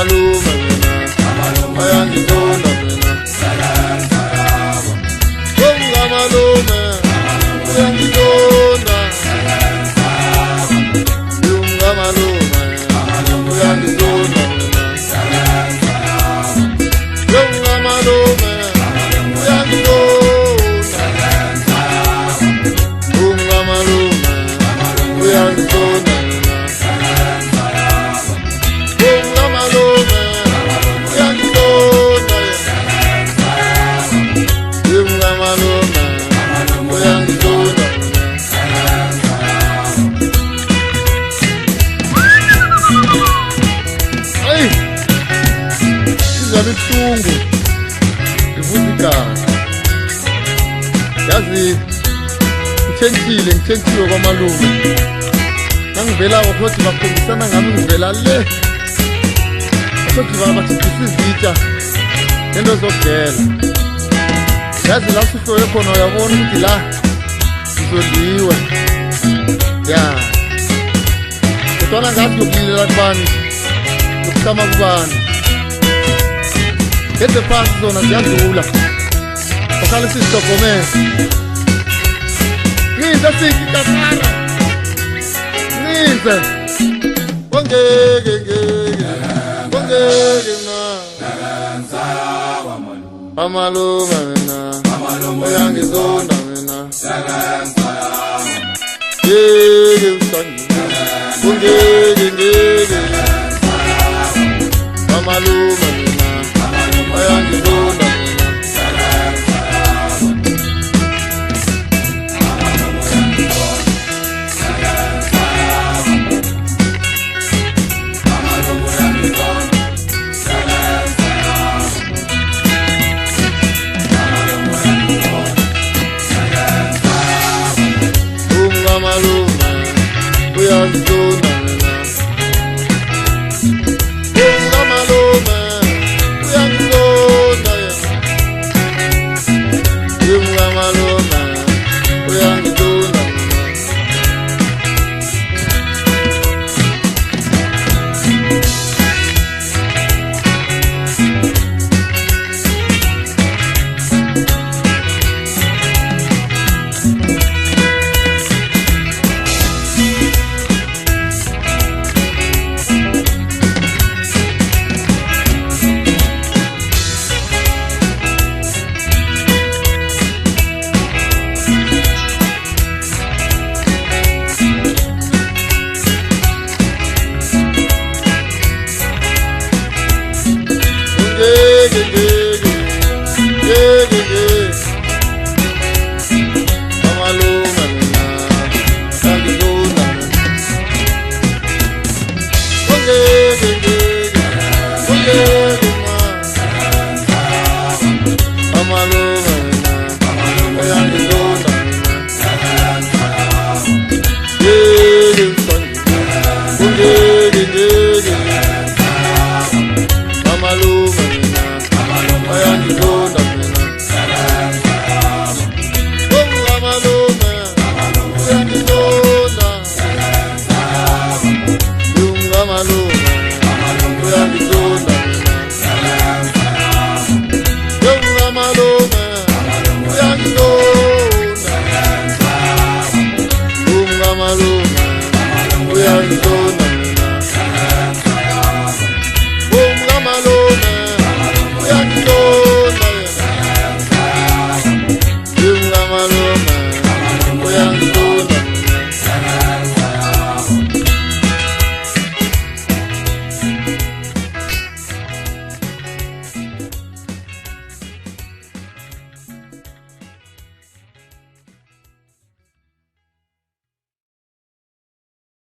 malume mina bayangizonda mina malume uyangizonda malume uyangizonda mina malume uyangizonda malume uyangizonda Buhlungu ngivuza igama yazi ngitshentshile kwamalume nangivela kodwa bakhombisana ngami ngivela le kodwa bathithisa izitsha ngento zokugela yazi la sihloye khona uyabona ukuthi la ngizoliwe ya kodwa ngathi yokulilela kubani yokusama kubani Ese phansi zona ziyadlula ukhale sisizogomela nize siki kakara nize ongeke na amalume mina uyangizonda mina ngeke usanye ongeke amalume bayangizonda malume uyangizonda malume uyangizonda